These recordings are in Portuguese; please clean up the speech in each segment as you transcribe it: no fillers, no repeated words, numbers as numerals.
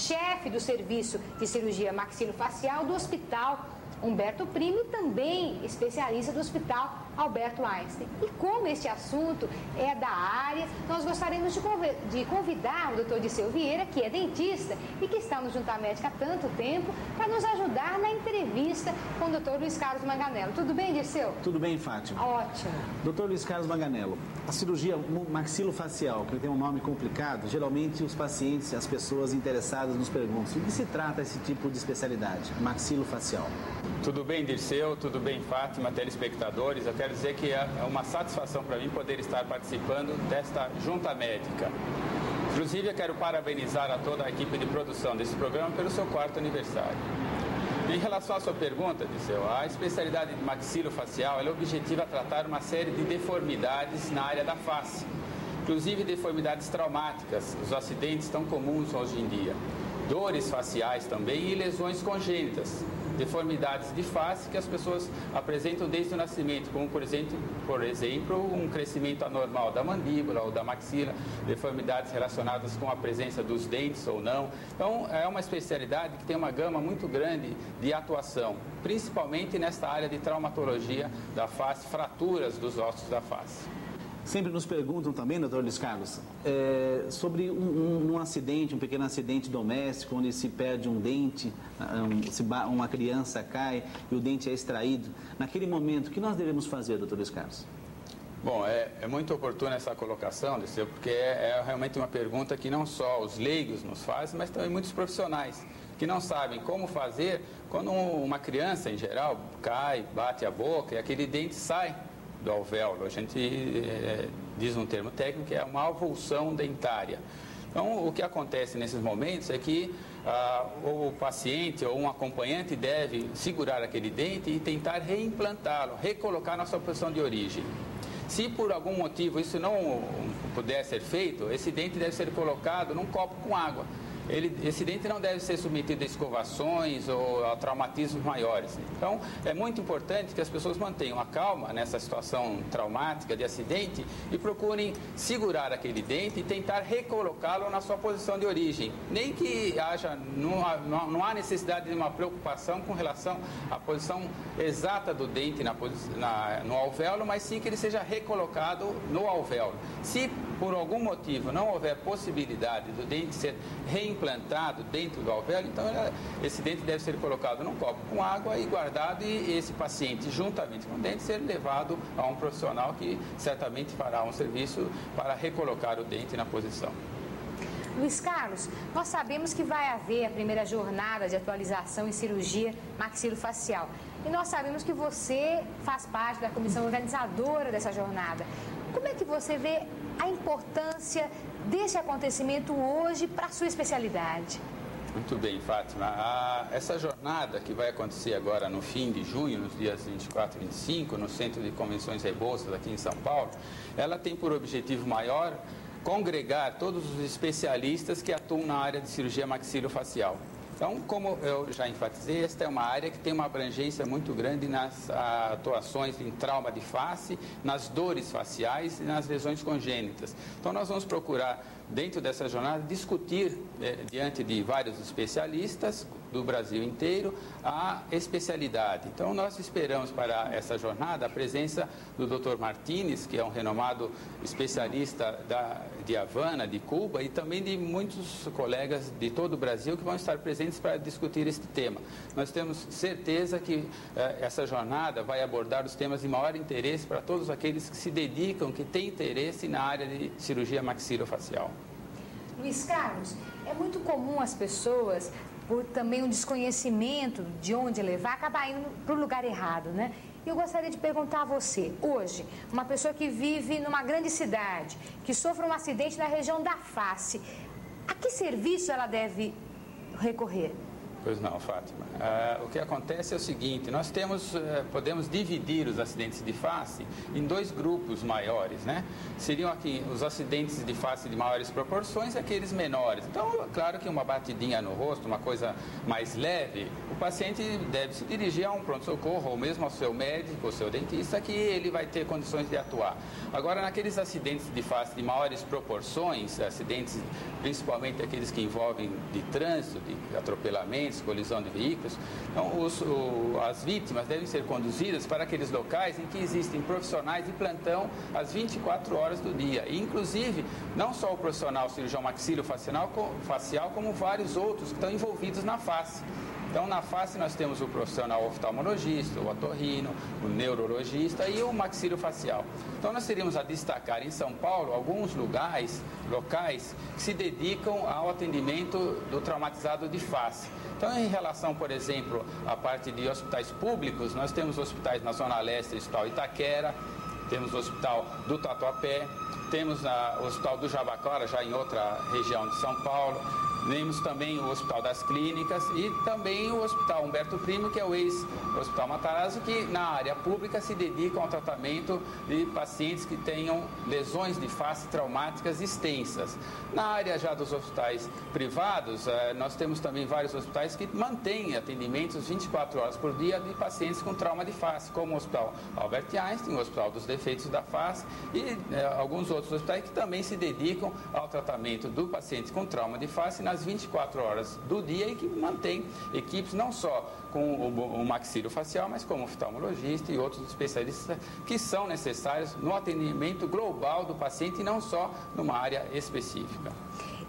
chefe do serviço de cirurgia maxilofacial do Hospital Humberto Primo e também especialista do Hospital Alberto Einstein. E como este assunto é da área, nós gostaríamos de convidar o Dr. Dirceu Vieira, que é dentista e que está no Junta Médica há tanto tempo, para nos ajudar na entrevista com o Dr. Luiz Carlos Manganello. Tudo bem, Dirceu? Tudo bem, Fátima. Ótimo. Dr. Luiz Carlos Manganello, a cirurgia maxilofacial, que tem um nome complicado, geralmente os pacientes, as pessoas interessadas nos perguntam: de que se trata esse tipo de especialidade, maxilofacial? Tudo bem, Dirceu, tudo bem, Fátima, telespectadores. Eu quero dizer que é uma satisfação para mim poder estar participando desta junta médica. Inclusive, eu quero parabenizar a toda a equipe de produção desse programa pelo seu 4º aniversário. Em relação à sua pergunta, Dirceu, a especialidade de maxilofacial ela objetiva tratar uma série de deformidades na área da face, inclusive deformidades traumáticas, os acidentes tão comuns hoje em dia, dores faciais também e lesões congênitas, deformidades de face que as pessoas apresentam desde o nascimento, como por exemplo um crescimento anormal da mandíbula ou da maxila, deformidades relacionadas com a presença dos dentes ou não. Então é uma especialidade que tem uma gama muito grande de atuação, principalmente nesta área de traumatologia da face, fraturas dos ossos da face. Sempre nos perguntam também, doutor Luiz Carlos, sobre um acidente, um pequeno acidente doméstico, onde se perde um dente, uma criança cai e o dente é extraído. Naquele momento, o que nós devemos fazer, doutor Luiz Carlos? Bom, é muito oportuna essa colocação, Dirceu, porque é realmente uma pergunta que não só os leigos nos fazem, mas também muitos profissionais que não sabem como fazer quando uma criança, em geral, cai, bate a boca e aquele dente sai do alvéolo. A gente diz um termo técnico que é uma avulsão dentária. Então, o que acontece nesses momentos é que o paciente ou um acompanhante deve segurar aquele dente e tentar reimplantá-lo, recolocar na sua posição de origem. Se por algum motivo isso não puder ser feito, esse dente deve ser colocado num copo com água. Esse dente não deve ser submetido a escovações ou a traumatismos maiores. Então, é muito importante que as pessoas mantenham a calma nessa situação traumática de acidente e procurem segurar aquele dente e tentar recolocá-lo na sua posição de origem. Nem que não há necessidade de uma preocupação com relação à posição exata do dente no alvéolo, mas sim que ele seja recolocado no alvéolo. Se por algum motivo não houver possibilidade do dente ser reimplantado dentro do alvéolo, então esse dente deve ser colocado num copo com água e guardado, e esse paciente, juntamente com o dente, ser levado a um profissional que certamente fará um serviço para recolocar o dente na posição. Luiz Carlos, nós sabemos que vai haver a primeira jornada de atualização em cirurgia maxilofacial. E nós sabemos que você faz parte da comissão organizadora dessa jornada. Como é que você vê a importância desse acontecimento hoje para a sua especialidade? Muito bem, Fátima. Essa jornada que vai acontecer agora no fim de junho, nos dias 24 e 25, no Centro de Convenções Rebouças, aqui em São Paulo, ela tem por objetivo maior congregar todos os especialistas que atuam na área de cirurgia maxilofacial. Então, como eu já enfatizei, esta é uma área que tem uma abrangência muito grande nas atuações em trauma de face, nas dores faciais e nas lesões congênitas. Então, nós vamos procurar, dentro dessa jornada, discutir, diante de vários especialistas do Brasil inteiro, a especialidade. Então, nós esperamos para essa jornada a presença do Dr. Martínez, que é um renomado especialista de Havana, de Cuba, e também de muitos colegas de todo o Brasil que vão estar presentes para discutir este tema. Nós temos certeza que essa jornada vai abordar os temas de maior interesse para todos aqueles que se dedicam, que têm interesse na área de cirurgia maxilofacial. Luiz Carlos, é muito comum as pessoas, por também um desconhecimento de onde levar, acabar indo para o lugar errado, né? E eu gostaria de perguntar a você, hoje, uma pessoa que vive numa grande cidade, que sofre um acidente na região da face, a que serviço ela deve recorrer? Pois não, Fátima. O que acontece é o seguinte, nós podemos dividir os acidentes de face em dois grupos maiores, né? Seriam aqui os acidentes de face de maiores proporções e aqueles menores. Então, claro que uma batidinha no rosto, uma coisa mais leve, o paciente deve se dirigir a um pronto-socorro ou mesmo ao seu médico, ao seu dentista, que ele vai ter condições de atuar. Agora, naqueles acidentes de face de maiores proporções, acidentes principalmente aqueles que envolvem de trânsito, de atropelamentos, colisão de veículos, então as vítimas devem ser conduzidas para aqueles locais em que existem profissionais de plantão às 24 horas do dia. E, inclusive, não só o profissional cirurgião maxilofacial, como vários outros que estão envolvidos na face. Então, na face nós temos o profissional oftalmologista, o otorrino, o neurologista e o maxilofacial. Então, nós teríamos a destacar em São Paulo alguns locais que se dedicam ao atendimento do traumatizado de face. Então, em relação, por exemplo, à parte de hospitais públicos, nós temos hospitais na Zona Leste, o Hospital Itaquera, temos o Hospital do Tatuapé, temos o Hospital do Jabaquara, já em outra região de São Paulo. Temos também o Hospital das Clínicas e também o Hospital Humberto Primo, que é o ex-Hospital Matarazzo, que na área pública se dedicam ao tratamento de pacientes que tenham lesões de face traumáticas extensas. Na área já dos hospitais privados, nós temos também vários hospitais que mantêm atendimentos 24 horas por dia de pacientes com trauma de face, como o Hospital Albert Einstein, o Hospital dos Defeitos da Face e alguns outros hospitais que também se dedicam ao tratamento do paciente com trauma de face nas 24 horas do dia e que mantém equipes não só com o maxilofacial, mas como oftalmologista e outros especialistas que são necessários no atendimento global do paciente e não só numa área específica.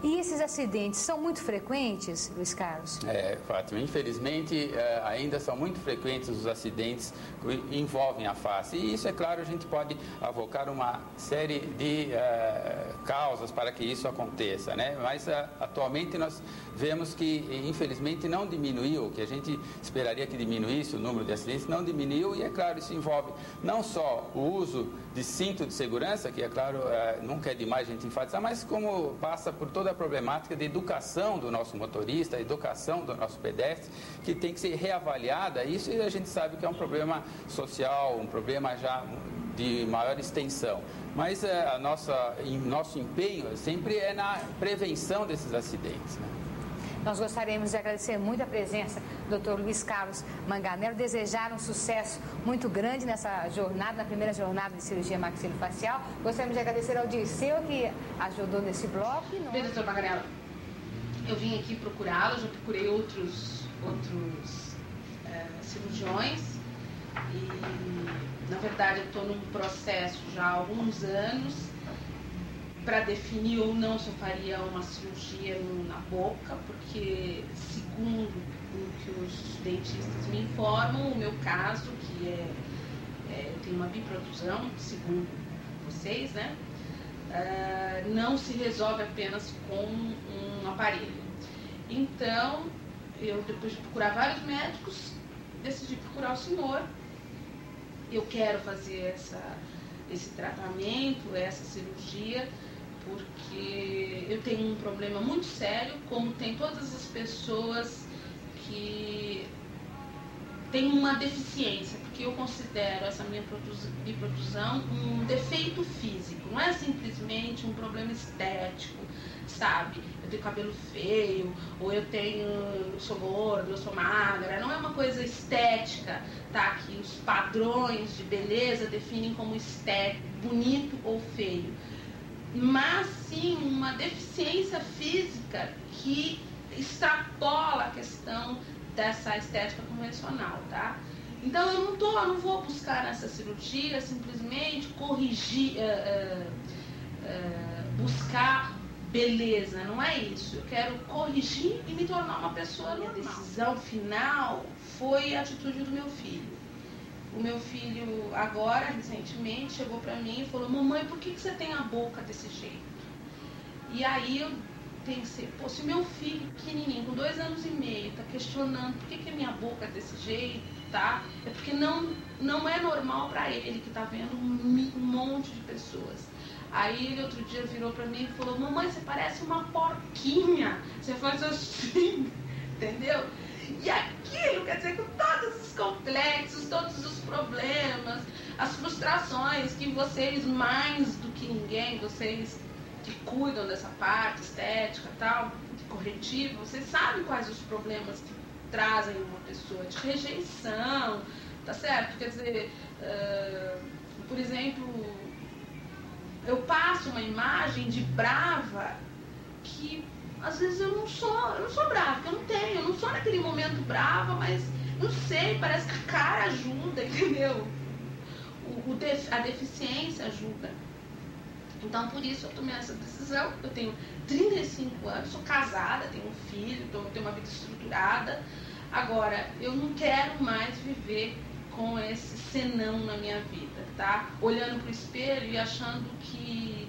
E esses acidentes são muito frequentes, Luiz Carlos? Fátima, infelizmente ainda são muito frequentes os acidentes que envolvem a face. E isso, é claro, a gente pode avocar uma série de causas para que isso aconteça, né? Mas atualmente nós vemos que, infelizmente, não diminuiu, que a gente esperaria que diminuísse o número de acidentes, não diminuiu. E, é claro, isso envolve não só o uso de cinto de segurança, que, é claro, nunca é demais a gente enfatizar, mas como passa por toda a problemática de educação do nosso motorista, a educação do nosso pedestre, que tem que ser reavaliada. Isso a gente sabe que é um problema social, um problema já de maior extensão. Mas nosso empenho sempre é na prevenção desses acidentes, né? Nós gostaríamos de agradecer muito a presença do Dr. Luiz Carlos Manganello, desejar um sucesso muito grande nessa jornada, na primeira jornada de cirurgia maxilofacial. Gostaríamos de agradecer ao Dirceu, que ajudou nesse bloco. Bem, doutor Manganello, eu vim aqui procurá-lo, já procurei outros cirurgiões e, na verdade, eu estou num processo já há alguns anos para definir ou não se eu faria uma cirurgia na boca, porque, segundo o que os dentistas me informam, o meu caso, que eu tenho uma biprotusão, segundo vocês, né, não se resolve apenas com um aparelho. Então, eu, depois de procurar vários médicos, decidi procurar o senhor. Eu quero fazer esse tratamento, essa cirurgia, porque eu tenho um problema muito sério, como tem todas as pessoas que têm uma deficiência, porque eu considero essa minha biprotusão um defeito físico, não é simplesmente um problema estético, sabe? Eu tenho cabelo feio, ou eu sou gorda, eu sou magra, não é uma coisa estética, tá? Que os padrões de beleza definem como estético, bonito ou feio. Mas sim uma deficiência física que extrapola a questão dessa estética convencional, tá? Então eu não vou buscar nessa cirurgia simplesmente corrigir, buscar beleza, não é isso. Eu quero corrigir e me tornar uma pessoa normal. A decisão final foi a atitude do meu filho. O meu filho, agora, recentemente, chegou pra mim e falou: mamãe, por que você tem a boca desse jeito? E aí eu pensei, pô, se o meu filho pequenininho, com 2 anos e meio, tá questionando por que a minha boca é desse jeito, tá? É porque não é normal pra ele, que tá vendo um monte de pessoas. Aí ele outro dia virou pra mim e falou: mamãe, você parece uma porquinha, você faz assim, entendeu? E aquilo, quer dizer, com todos os complexos, todos os problemas, as frustrações que vocês, mais do que ninguém, vocês que cuidam dessa parte estética e tal, de corretivo, vocês sabem quais os problemas que trazem uma pessoa de rejeição, tá certo? Quer dizer, por exemplo, eu passo uma imagem de brava que às vezes eu não sou brava, porque eu não sou naquele momento brava, mas não sei, parece que a cara ajuda, entendeu? A deficiência ajuda. Então, por isso eu tomei essa decisão. Eu tenho 35 anos, sou casada, tenho um filho, tenho uma vida estruturada. Agora, eu não quero mais viver com esse senão na minha vida, tá? Olhando pro espelho e achando que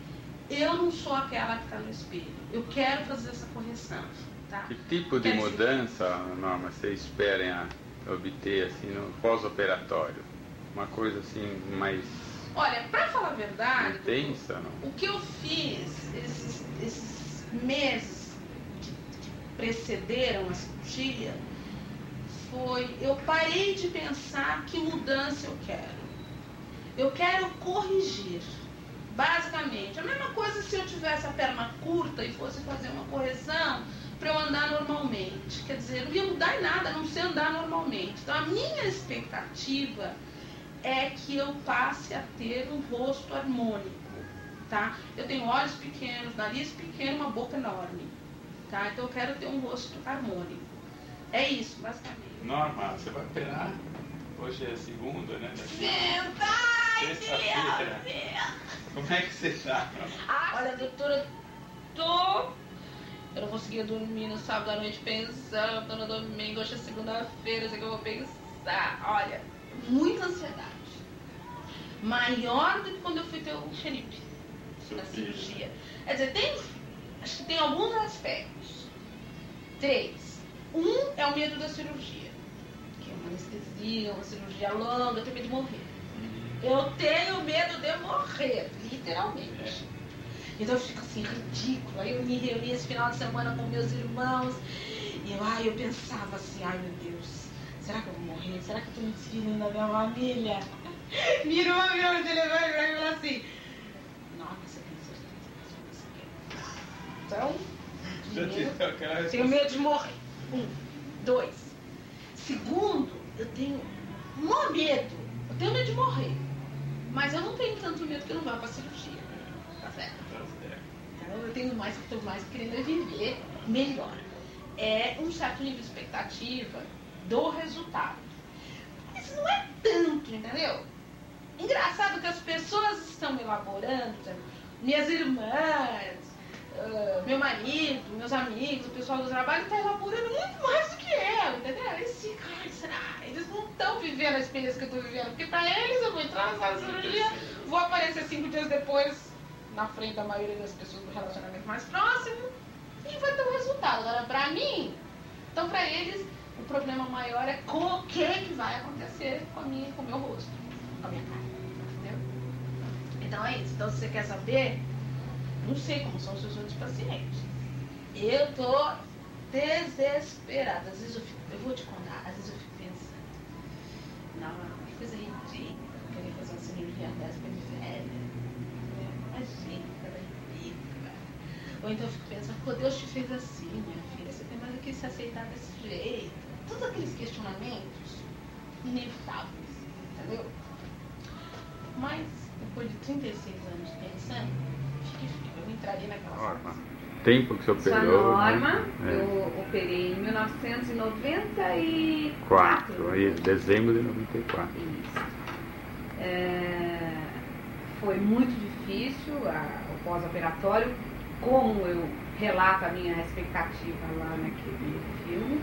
eu não sou aquela que está no espelho. Eu quero fazer essa correção, tá? Que tipo de mudança, Norma, você espera obter assim, no pós-operatório? Uma coisa assim mais... Olha, para falar a verdade, intensa, não? O que eu fiz esses meses que precederam a cirurgia foi, eu parei de pensar que mudança eu quero. Eu quero corrigir. Basicamente, a mesma coisa se eu tivesse a perna curta e fosse fazer uma correção para eu andar normalmente. Quer dizer, não ia mudar em nada, a não ser andar normalmente. Então, a minha expectativa é que eu passe a ter um rosto harmônico, tá? Eu tenho olhos pequenos, nariz pequeno, uma boca enorme, tá? Então, eu quero ter um rosto harmônico. É isso, basicamente. Norma, você vai operar? Hoje é segunda, né? Sexta-feira. Como é que você está? Olha, doutora, eu não conseguia dormir no sábado à noite pensando no domingo, hoje é segunda-feira, eu sei que eu vou pensar. Olha, muita ansiedade. Maior do que quando eu fui ter o Felipe na cirurgia. Quer dizer, acho que tem alguns aspectos. 3. Um é o medo da cirurgia, que é uma anestesia, uma cirurgia longa, eu tenho medo de morrer. Eu tenho medo de morrer, literalmente. Então eu fico assim, ridículo. Aí eu me reuni esse final de semana com meus irmãos e eu pensava assim, ai meu Deus, será que eu vou morrer? Será que eu tô me despedindo da minha família? Minha irmã viu no telefone pra mim e falou assim, não, você tem certeza que você quer. Então, tenho medo de morrer. 1. 2. Segundo, eu tenho medo. Eu tenho medo de morrer. Mas eu não tenho tanto medo que eu não vá pra cirurgia. Tá certo? Então eu estou mais querendo viver melhor. É um certo nível de expectativa do resultado. Mas não é tanto, entendeu? Engraçado que as pessoas estão elaborando, minhas irmãs, meu marido, meus amigos, o pessoal do trabalho está elaborando muito mais do que eu, entendeu? Eles ficam, será? Eles não estão vivendo a experiência que eu estou vivendo, porque para eles eu vou entrar na sala de cirurgia, vou aparecer 5 dias depois na frente da maioria das pessoas do relacionamento mais próximo e vai ter um resultado. Agora, para mim, então para eles, o problema maior é o que vai acontecer com o meu rosto, com a minha cara, entendeu? Então é isso. Então, se você quer saber, não sei como são os seus outros pacientes. Eu tô desesperada. Às vezes eu vou te contar, às vezes eu fico pensando, não, que coisa ridícula, querer fazer uma cirurgia dessa pra de velha. Imagina, ela é ridícula. Ou então eu fico pensando, pô, Deus te fez assim, minha filha, você tem mais do que se aceitar desse jeito. Todos aqueles questionamentos inevitáveis, entendeu? Mas, depois de 36 anos pensando, eu entraria naquela Norma. Tempo que você operou? Sua Norma, né? Eu operei em 1994. 4, dezembro de 94. Isso. Foi muito difícil o pós-operatório, como eu relato a minha expectativa lá naquele filme.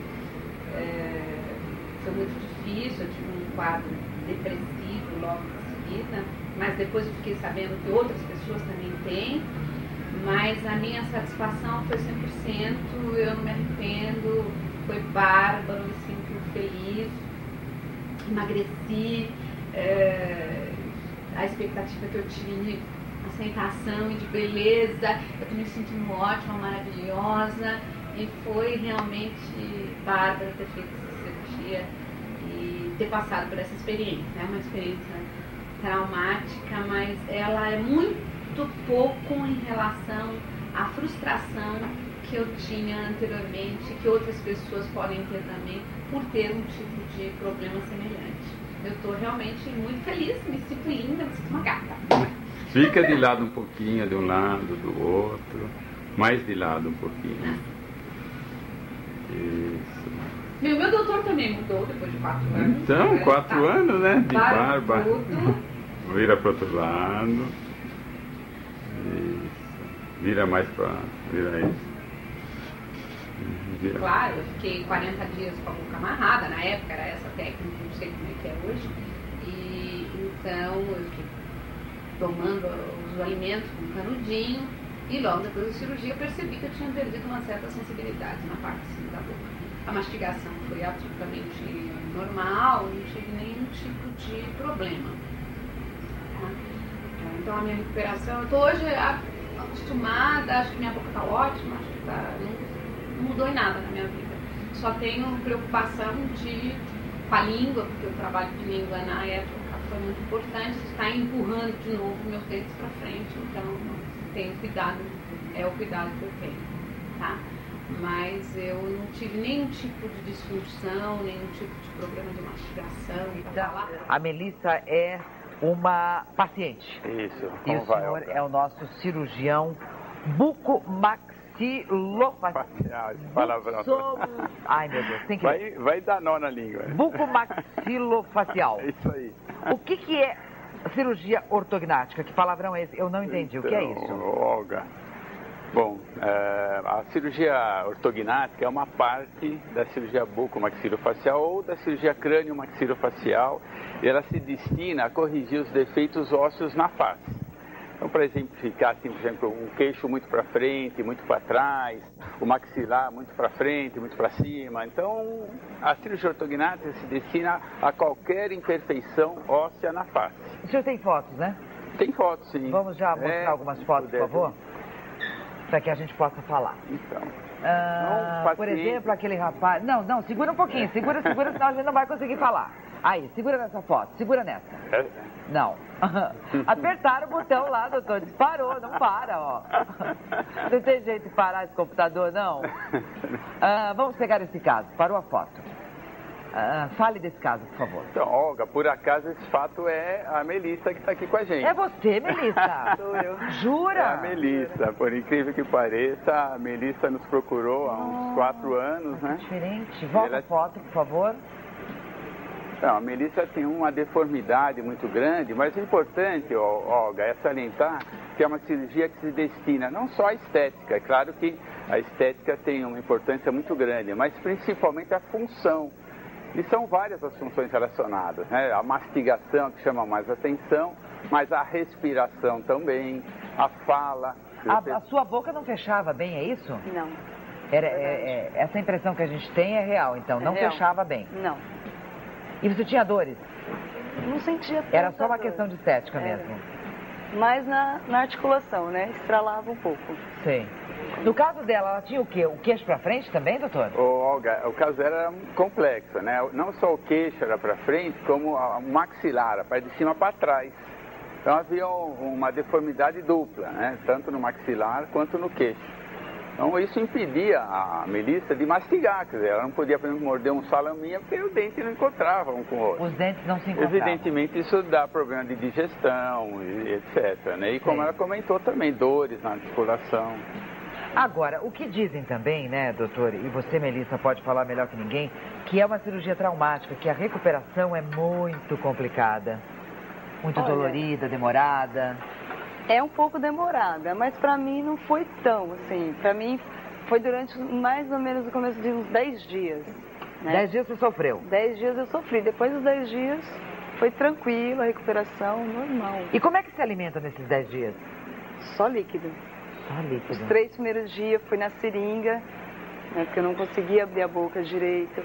Foi muito difícil, eu tive um quadro depressivo logo em seguida, mas depois eu fiquei sabendo que outras pessoas também têm. Mas a minha satisfação foi 100%, eu não me arrependo, foi bárbaro, me sinto feliz, emagreci, a expectativa que eu tinha de aceitação e de beleza, eu estou me sentindo ótima, maravilhosa, E foi realmente bárbaro ter feito essa cirurgia e ter passado por essa experiência. É uma experiência traumática, mas ela é muito pouco em relação à frustração que eu tinha anteriormente, que outras pessoas podem ter também, por ter um tipo de problema semelhante. Eu estou realmente muito feliz, me sinto linda, me sinto uma gata. Fica de lado um pouquinho, de um lado, do outro, mais de lado um pouquinho. Isso. Meu doutor também mudou depois de 4 anos. Então, 4 anos, né? De barba. Tudo. Vira para o outro lado. Isso. Vira mais para... Vira isso. Vira. Claro, eu fiquei 40 dias com a boca amarrada, na época era essa técnica, não sei como é que é hoje. E então eu fiquei tomando os alimentos com canudinho e logo depois da cirurgia eu percebi que eu tinha perdido uma certa sensibilidade na parte de cima da boca. A mastigação foi absolutamente normal, não tive nenhum tipo de problema. Então a minha recuperação, eu estou hoje acostumada, acho que minha boca está ótima, acho que não mudou em nada na minha vida. Só tenho preocupação com a língua, porque o trabalho de língua na época foi muito importante, está empurrando de novo meus dentes para frente, então tenho cuidado, é o cuidado que eu tenho, tá? Mas eu não tive nenhum tipo de disfunção, nenhum tipo de problema de mastigação. Então, a Melissa é uma paciente. Isso. E o senhor é o nosso cirurgião bucomaxilofacial. Ai, meu Deus, tem que vai dar nó na língua. Bucomaxilofacial. Isso aí. O que é cirurgia ortognática? Que palavrão é esse? Eu não entendi. Então, o que é isso? Olga. Bom, a cirurgia ortognática é uma parte da cirurgia bucomaxilofacial ou da cirurgia crânio-maxilofacial. E ela se destina a corrigir os defeitos ósseos na face. Então, para exemplificar, assim, por exemplo, um queixo muito para frente, muito para trás, o maxilar muito para frente, muito para cima. Então, a cirurgia ortognática se destina a qualquer imperfeição óssea na face. O senhor tem fotos, né? Tem fotos, sim. Vamos já mostrar algumas fotos, por favor? Para que a gente possa falar. Então. Por exemplo, aquele rapaz... Não, segura um pouquinho, segura, senão a gente não vai conseguir falar. Aí, segura nessa foto, segura nessa. Não. Apertaram o botão lá, doutor, disparou, não para, ó. Não tem jeito de parar esse computador, não? Vamos pegar esse caso, parou a foto. Fale desse caso, por favor. Então, Olga, por acaso esse fato é a Melissa que está aqui com a gente. É você, Melissa? Sou eu. Jura? É a Melissa, por incrível que pareça, a Melissa nos procurou há uns 4 anos, né? Diferente. Volta a foto, por favor. Então, a Melissa tem uma deformidade muito grande, mas o importante, Olga, é salientar que é uma cirurgia que se destina não só à estética, é claro que a estética tem uma importância muito grande, mas principalmente à função. E são várias as funções relacionadas, né? A mastigação, que chama mais atenção, mas a respiração também, a fala. A sua boca não fechava bem, é isso? Não. Essa impressão que a gente tem é real, então, não real. fechava bem. Não. E você tinha dores? Não sentia tanta Era só uma dor. questão de estética mesmo? Mais na articulação, né? Estralava um pouco. Sim. No caso dela, ela tinha o quê? O queixo pra frente também, doutor? Olga, o caso era complexo, né? Não só o queixo era para frente, como o maxilar, a parte de cima para trás. Então havia uma deformidade dupla, né? Tanto no maxilar quanto no queixo. Então isso impedia a Melissa de mastigar, quer dizer, ela não podia, por exemplo, morder um salaminho porque o dente não encontrava um com o outro. Os dentes não se encontravam. Evidentemente isso dá problema de digestão, etc. Né? E como ela comentou também, dores na articulação. Agora, o que dizem também, né, doutor, e você, Melissa, pode falar melhor que ninguém, que é uma cirurgia traumática, que a recuperação é muito complicada, muito dolorida, demorada. É um pouco demorada, mas pra mim não foi tão, assim, pra mim foi durante mais ou menos o começo de uns 10 dias. Né? 10 dias você sofreu? 10 dias eu sofri, depois dos 10 dias foi tranquilo, a recuperação normal. E como é que se alimenta nesses 10 dias? Só líquido. Só líquido. Os 3 primeiros dias fui na seringa, né, porque eu não conseguia abrir a boca direito.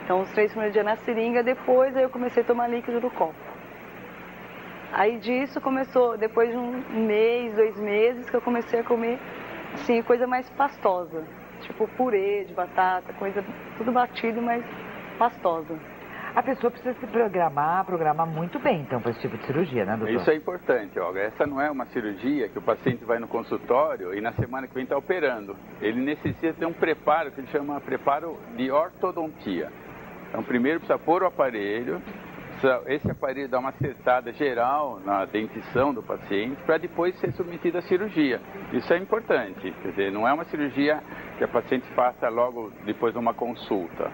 Então os 3 primeiros dias na seringa, depois aí eu comecei a tomar líquido do copo. Aí disso começou, depois de um mês, 2 meses, que eu comecei a comer, assim, coisa mais pastosa. tipo purê de batata, coisa tudo batido, mas pastosa. A pessoa precisa se programar muito bem, então, para esse tipo de cirurgia, né, doutor? Isso é importante, Olga. Essa não é uma cirurgia que o paciente vai no consultório e na semana que vem está operando. Ele necessita ter um preparo que ele chama preparo de ortodontia. Então, primeiro precisa pôr o aparelho, esse aparelho dá uma acertada geral na dentição do paciente para depois ser submetido à cirurgia. Isso é importante, quer dizer, não é uma cirurgia que a paciente faça logo depois de uma consulta.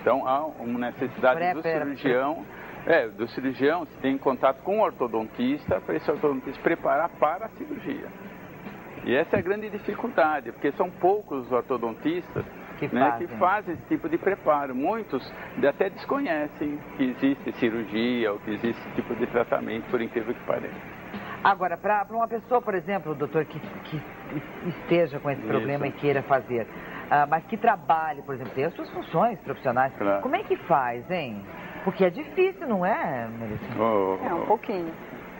Então, há uma necessidade do cirurgião se tem contato com o ortodontista, para esse ortodontista preparar para a cirurgia. E essa é a grande dificuldade, porque são poucos os ortodontistas que fazem esse tipo de preparo. Muitos até desconhecem que existe cirurgia ou que existe esse tipo de tratamento, por incrível que pareça. Agora, para uma pessoa, por exemplo, doutor, que esteja com esse problema e queira fazer, mas que trabalhe, por exemplo, tem as suas funções profissionais, claro. Como é que faz, hein? Porque é difícil, não é, Melissa? É, um pouquinho.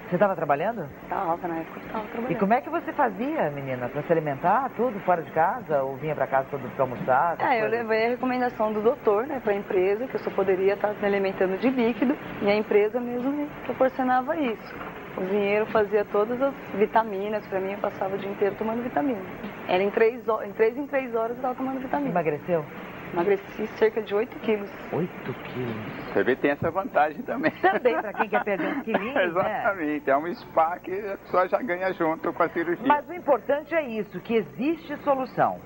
Você estava trabalhando? Estava, na época estava trabalhando. E como é que você fazia, menina? Para se alimentar, tudo fora de casa? Ou vinha para casa todo para almoçar? Eu levei a recomendação do doutor, né, para a empresa, que eu só poderia estar me alimentando de líquido, e a empresa mesmo me proporcionava isso. O cozinheiro fazia todas as vitaminas para mim, eu passava o dia inteiro tomando vitamina. Era em 3 horas eu estava tomando vitamina. Emagreceu? Emagreci cerca de 8 quilos. 8 quilos. Você vê, tem essa vantagem também. Também, para quem quer perder uns quilinhos, Exatamente, é um spa que a pessoa já ganha junto com a cirurgia. Mas o importante é isso, que existe solução.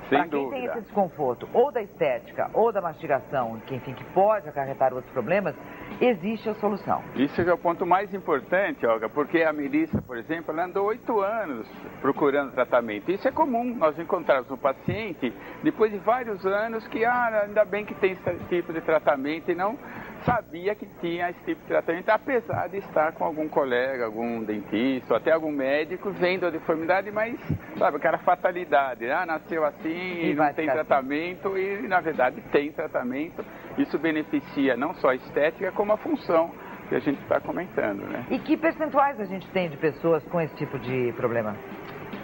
Sem Para quem dúvida. tem esse desconforto, ou da estética, ou da mastigação, que enfim, que pode acarretar outros problemas, existe a solução. Isso é o ponto mais importante, Olga, porque a Melissa, por exemplo, ela andou 8 anos procurando tratamento. Isso é comum, nós encontrarmos um paciente, depois de vários anos, que ainda bem que tem esse tipo de tratamento e não sabia que tinha esse tipo de tratamento, apesar de estar com algum colega, algum dentista, ou até algum médico, vendo a deformidade, mas, sabe, aquela fatalidade, nasceu assim e não tem tratamento, e na verdade tem tratamento. Isso beneficia não só a estética, como a função que a gente está comentando, né? E que percentuais a gente tem de pessoas com esse tipo de problema?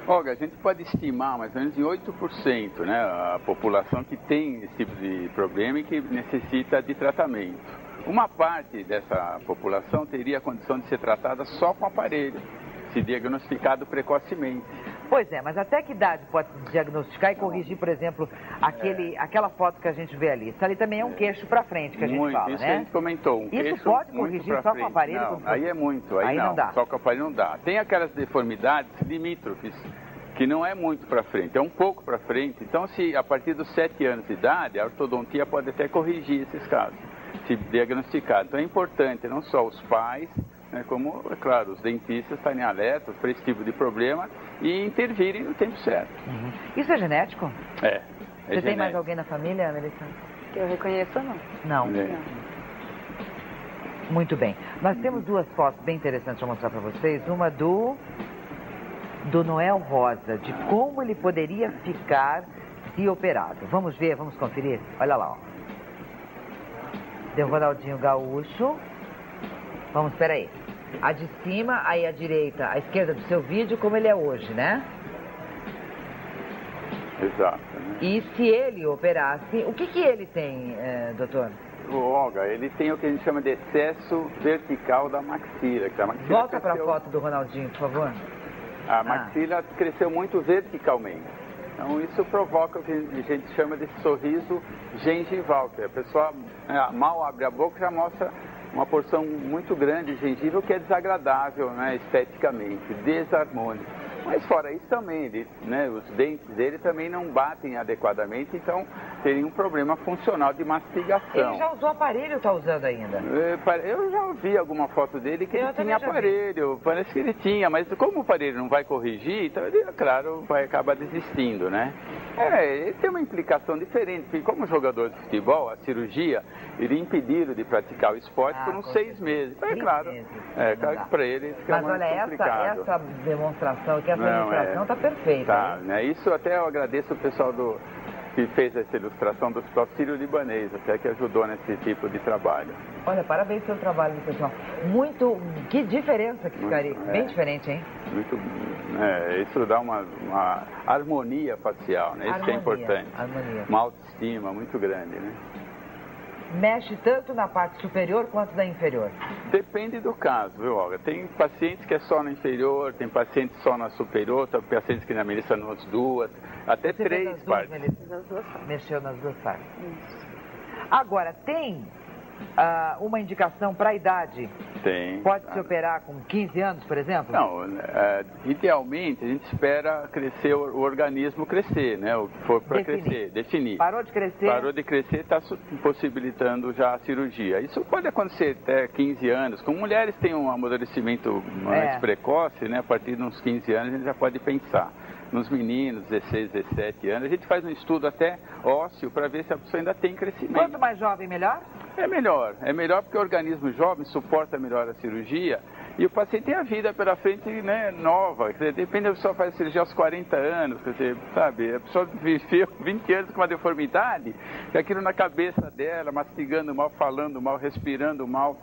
Olga, a gente pode estimar mais ou menos em 8%, né, a população que tem esse tipo de problema e que necessita de tratamento. Uma parte dessa população teria a condição de ser tratada só com aparelho, se diagnosticado precocemente. Pois é, mas até que idade pode se diagnosticar e corrigir, por exemplo, aquela foto que a gente vê ali? Isso ali também é um queixo para frente que a gente fala, isso né? A gente comentou, um queixo isso pode corrigir só com o aparelho? Não, aí é muito, aí não dá. Só com o aparelho não dá. Tem aquelas deformidades limítrofes, que não é muito para frente, é um pouco para frente. Então, se a partir dos 7 anos de idade, a ortodontia pode até corrigir esses casos, se diagnosticado. Então é importante não só os pais, né, como, é claro, os dentistas estarem alertas para esse tipo de problema e intervirem no tempo certo. Uhum. Isso é genético? É. Você genético. Tem mais alguém na família, Melissa? Que eu reconheço, não. Não. É. Muito bem. Nós temos 2 fotos bem interessantes para mostrar para vocês. Uma do Noel Rosa, de como ele poderia ficar se operado. Vamos ver, vamos conferir? Olha lá, ó. Tem o Ronaldinho Gaúcho. Vamos, espera aí. A de cima, aí a direita, a esquerda do seu vídeo, como ele é hoje, né? Exato. Né? E se ele operasse, o que ele tem, doutor? Olga, ele tem o que a gente chama de excesso vertical da maxila. Que a maxila Volta para a foto do Ronaldinho, por favor. A maxila cresceu muito verticalmente. Então isso provoca o que a gente chama de sorriso gengival, que a pessoa mal abre a boca e já mostra uma porção muito grande de gengiva, que é desagradável, né, esteticamente, desarmônico. Mas fora isso também, os dentes dele também não batem adequadamente, então teria um problema funcional de mastigação. Ele já usou aparelho ou está usando ainda? Eu já vi alguma foto dele que ele tinha aparelho, parece que ele tinha, mas como o aparelho não vai corrigir, então ele, claro, vai acabar desistindo, né? Ele tem uma implicação diferente, porque como jogador de futebol, a cirurgia iria impedi-lo de praticar o esporte por uns 6 meses. É claro, claro que para ele fica muito complicado. Mas olha, essa demonstração aqui, essa ilustração está perfeita. Tá, né? Isso até eu agradeço o pessoal do que fez essa ilustração do Hospital Sírio-Libanês, até que ajudou nesse tipo de trabalho. Olha, parabéns pelo trabalho, pessoal. Muito, que diferença que ficaria, bem diferente, hein? Muito, isso dá uma harmonia facial, né? Isso que é importante. Harmonia. Uma autoestima muito grande, né? Mexe tanto na parte superior quanto na inferior? Depende do caso, viu, Olga? Tem pacientes que é só na inferior, tem pacientes só na superior, tem pacientes que na Melissa nas duas, até Você 3 partes. Nas duas partes. Mexeu nas duas partes. Isso. Agora, tem uma indicação para a idade? Tem. Pode se operar com 15 anos, por exemplo? Não, idealmente a gente espera crescer, o organismo crescer, né? O que for para crescer, definir. Parou de crescer? Parou de crescer, está possibilitando já a cirurgia. Isso pode acontecer até 15 anos. Com mulheres tem um amadurecimento mais precoce, né? A partir de uns 15 anos a gente já pode pensar. Nos meninos, 16, 17 anos, a gente faz um estudo até ósseo para ver se a pessoa ainda tem crescimento. Quanto mais jovem, melhor? É melhor porque o organismo jovem suporta melhor a cirurgia e o paciente tem a vida pela frente, né, nova. Quer dizer, depende, a pessoa faz cirurgia aos 40 anos, quer dizer, sabe, a pessoa viveu 20 anos com uma deformidade, e aquilo na cabeça dela, mastigando mal, falando mal, respirando mal,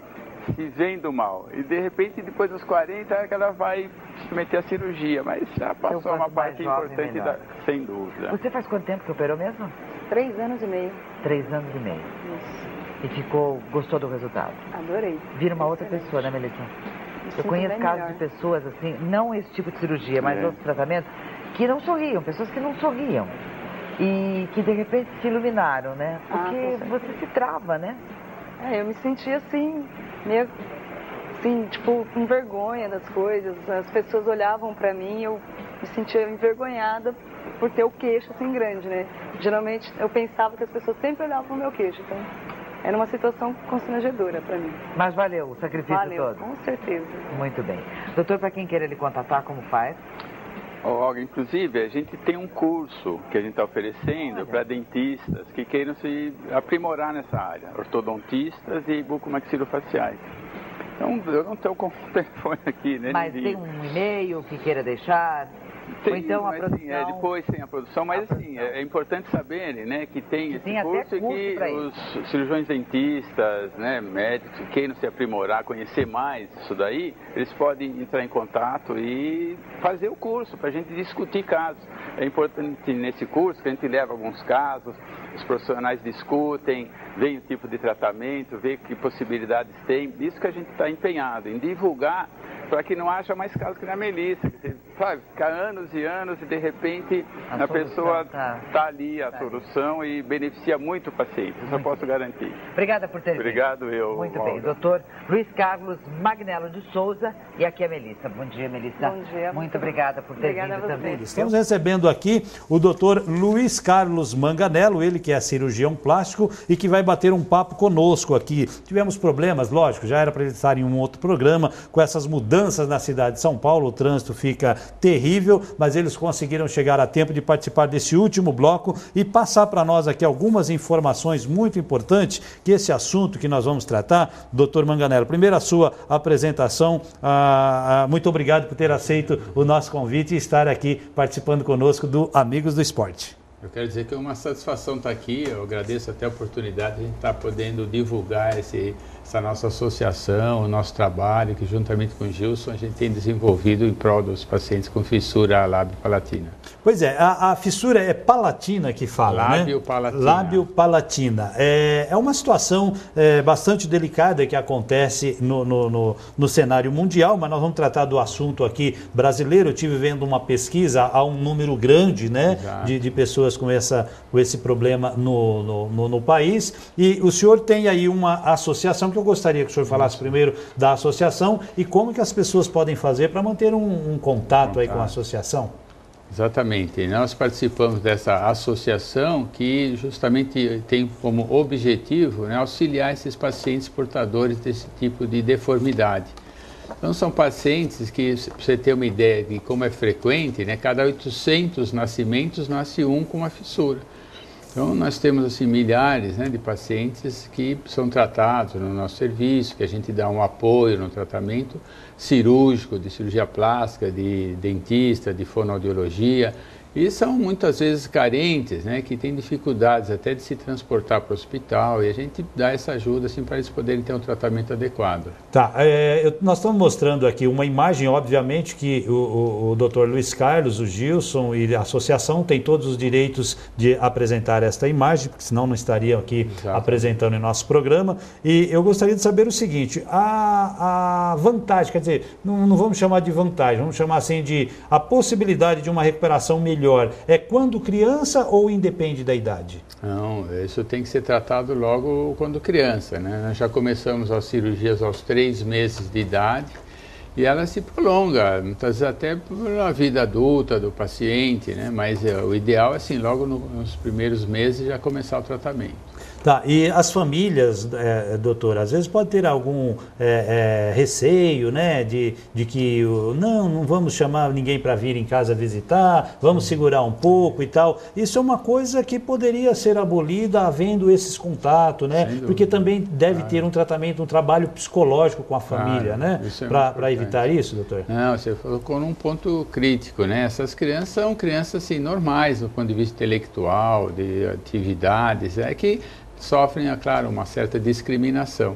se vendo mal. E de repente, depois dos 40, é que ela vai meter a cirurgia, mas já passou uma parte importante, sem dúvida. Você faz quanto tempo que operou mesmo? 3 anos e meio. 3 anos e meio. Isso. E gostou do resultado? Adorei. Vira uma outra pessoa, né, Melissa? Eu conheço casos de pessoas assim, não esse tipo de cirurgia, mas outros tratamentos, que não sorriam, pessoas que não sorriam. E que de repente se iluminaram, né? Porque você se trava, né? Eu me senti assim, meio assim, tipo, com vergonha das coisas. As pessoas olhavam pra mim e eu me sentia envergonhada por ter o queixo assim grande, né? Geralmente eu pensava que as pessoas sempre olhavam pro meu queixo, então era uma situação constrangedora para mim. Mas valeu o sacrifício todo? Com certeza. Muito bem. Doutor, para quem queira lhe contatar, como faz? Olga, inclusive, a gente tem um curso que a gente está oferecendo para dentistas que queiram se aprimorar nessa área, ortodontistas e bucomaxilofaciais. Então, eu não tenho o telefone aqui, né? Mas tem um e-mail que queira deixar? Tem, ou então a produção... Sim, depois tem a produção, mas assim, é importante saberem, né, que tem esse curso e que os cirurgiões dentistas, né, médicos, que queiram se aprimorar, conhecer mais isso daí, eles podem entrar em contato e fazer o curso, para a gente discutir casos. É importante nesse curso que a gente leva alguns casos, os profissionais discutem, veem o tipo de tratamento, vê que possibilidades tem, isso que a gente está empenhado em divulgar, para que não haja mais casos que na Melissa, sabe, ficar anos e anos e de repente a pessoa está ali, a solução, e beneficia muito o paciente, isso eu posso garantir. Obrigada por ter vindo. Obrigado, Muito bem, doutor Luiz Carlos Magnello de Souza, e aqui é a Melissa. Bom dia, Melissa. Bom dia. Muito obrigada por ter vindo também. Estamos recebendo aqui o doutor Luiz Carlos Manganello, ele que é cirurgião plástico e que vai bater um papo conosco aqui. Tivemos problemas, lógico, já era para ele estar em um outro programa, com essas mudanças na cidade de São Paulo, o trânsito fica terrível, mas eles conseguiram chegar a tempo de participar desse último bloco e passar para nós aqui algumas informações muito importantes, que esse assunto que nós vamos tratar, doutor Manganello, primeiro a sua apresentação, muito obrigado por ter aceito o nosso convite e estar aqui participando conosco do Amigos do Esporte. Eu quero dizer que é uma satisfação estar aqui, eu agradeço até a oportunidade de a gente estar podendo divulgar essa nossa associação, o nosso trabalho, que juntamente com o Gilson a gente tem desenvolvido em prol dos pacientes com fissura lábio-palatina. Pois é, a fissura é palatina que fala, lábio-palatina. Lábio-palatina. É uma situação bastante delicada que acontece no cenário mundial, mas nós vamos tratar do assunto aqui brasileiro. Eu estive vendo uma pesquisa, há um número grande, né, de pessoas com esse problema no país, e o senhor tem aí uma associação, que eu gostaria que o senhor falasse primeiro da associação e como que as pessoas podem fazer para manter um contato aí com a associação. Exatamente, nós participamos dessa associação que justamente tem como objetivo, né, auxiliar esses pacientes portadores desse tipo de deformidade. Então são pacientes que, para você ter uma ideia de como é frequente, né, cada 800 nascimentos nasce um com uma fissura. Então nós temos assim milhares, né, de pacientes que são tratados no nosso serviço, que a gente dá um apoio no tratamento cirúrgico, de cirurgia plástica, de dentista, de fonoaudiologia, E são muitas vezes carentes, né, que têm dificuldades até de se transportar para o hospital, e a gente dá essa ajuda assim, para eles poderem ter um tratamento adequado. Tá, nós estamos mostrando aqui uma imagem, obviamente, que o Dr. Luiz Carlos, o Gilson e a associação têm todos os direitos de apresentar esta imagem, porque senão não estariam aqui apresentando em nosso programa. E eu gostaria de saber o seguinte, a vantagem, quer dizer, não vamos chamar de vantagem, vamos chamar assim de a possibilidade de uma recuperação melhor, é quando criança ou independe da idade? Não, isso tem que ser tratado logo quando criança, né? Nós já começamos as cirurgias aos 3 meses de idade e ela se prolonga, muitas vezes até pela vida adulta do paciente, né? Mas o ideal é assim, logo nos primeiros meses já começar o tratamento. Tá, e as famílias, doutor, às vezes pode ter algum receio, né, de que não vamos chamar ninguém para vir em casa visitar, vamos segurar um pouco e tal. Isso é uma coisa que poderia ser abolida havendo esses contatos, né? Porque também deve ter um tratamento, um trabalho psicológico com a família, né? Para evitar isso, doutor? Não, você colocou num ponto crítico, né? Essas crianças são crianças assim, normais do ponto de vista intelectual, de atividades, que sofrem, é claro, uma certa discriminação.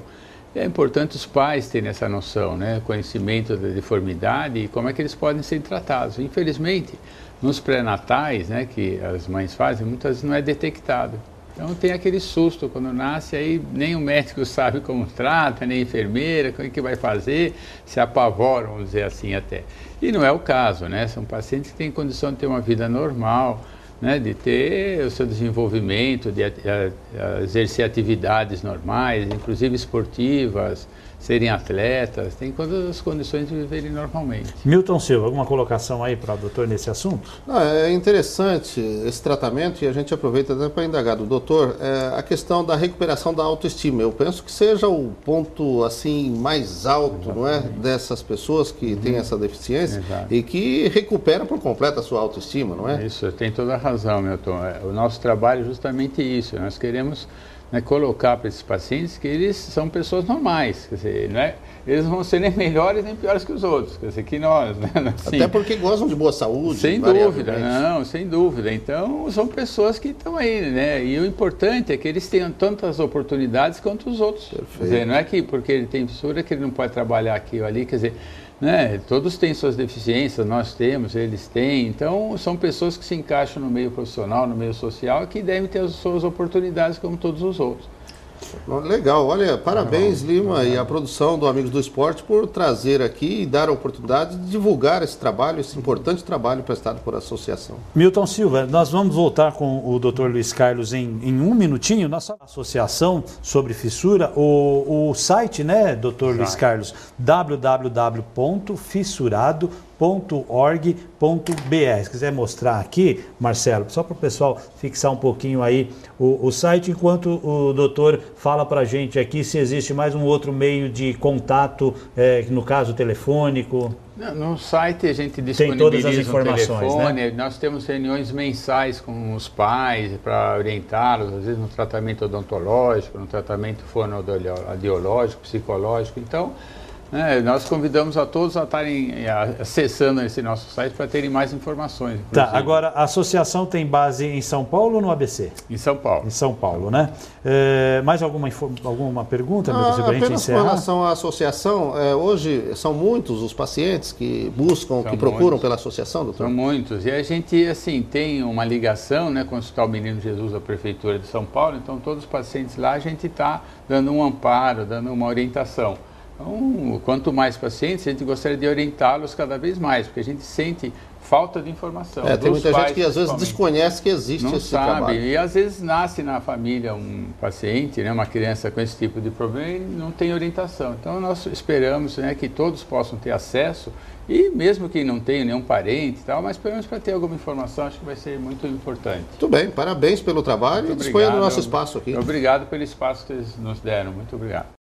É importante os pais terem essa noção, né? Conhecimento da deformidade e como é que eles podem ser tratados. Infelizmente, nos pré-natais, né, que as mães fazem, muitas vezes não é detectado. Então tem aquele susto quando nasce, aí nem o médico sabe como trata, nem a enfermeira, como é que vai fazer, se apavoram, vamos dizer assim até. E não é o caso, né? São pacientes que têm condição de ter uma vida normal, né, de ter o seu desenvolvimento, de exercer atividades normais, inclusive esportivas, serem atletas, tem todas as condições de viverem normalmente. Milton Silva, alguma colocação aí para o doutor nesse assunto? Não, é interessante esse tratamento e a gente aproveita até para indagar do doutor a questão da recuperação da autoestima. Eu penso que seja o ponto assim mais alto, não é, dessas pessoas que têm essa deficiência e que recupera por completo a sua autoestima, não é? Isso, tem toda a razão, Milton. O nosso trabalho é justamente isso. Nós queremos, né, colocar para esses pacientes que eles são pessoas normais, quer dizer, não é, eles vão ser nem melhores nem piores que os outros, quer dizer, que nós, né, assim, até porque gostam de boa saúde. Sem dúvida, não, sem dúvida. Então, são pessoas que estão aí, né, e o importante é que eles tenham tantas oportunidades quanto os outros. Perfeito. Quer dizer, não é que porque ele tem fissura que ele não pode trabalhar aqui ou ali, quer dizer, né, todos têm suas deficiências, nós temos, eles têm, então são pessoas que se encaixam no meio profissional, no meio social, que devem ter as suas oportunidades como todos os outros. Legal, olha, parabéns Lima e a produção do Amigos do Esporte por trazer aqui e dar a oportunidade de divulgar esse trabalho, esse importante trabalho prestado por associação. Milton Silva, nós vamos voltar com o Dr. Luiz Carlos em um minutinho. Nossa associação sobre fissura, o site, né, Dr. Luiz Carlos, www.fissurado.org.br. Se quiser mostrar aqui, Marcelo, só para o pessoal fixar um pouquinho aí o site, enquanto o doutor fala para a gente aqui se existe mais um outro meio de contato, no caso telefônico. No site a gente disponibiliza todas as informações, um telefone, né? Nós temos reuniões mensais com os pais para orientá-los, às vezes no tratamento odontológico, no tratamento fonoaudiológico, psicológico. Então, nós convidamos a todos a estarem acessando esse nosso site para terem mais informações. Tá, agora a associação tem base em São Paulo ou no ABC? Em São Paulo. Em São Paulo, né? Mais alguma pergunta para a gente encerrar? Com relação à associação, hoje são muitos os pacientes que buscam, que procuram pela associação, doutor? São muitos. E a gente, assim, tem uma ligação, né, com o Hospital Menino Jesus da Prefeitura de São Paulo, então todos os pacientes lá a gente está dando um amparo, dando uma orientação. Então, quanto mais pacientes, a gente gostaria de orientá-los cada vez mais, porque a gente sente falta de informação. Tem muita gente que às vezes desconhece que existe esse trabalho. E às vezes nasce na família um paciente, né, uma criança com esse tipo de problema e não tem orientação. Então nós esperamos, né, que todos possam ter acesso, e mesmo que não tenha nenhum parente e tal, mas pelo menos para ter alguma informação, acho que vai ser muito importante. Muito bem, parabéns pelo trabalho e disponha do nosso espaço aqui. Obrigado pelo espaço que eles nos deram, muito obrigado.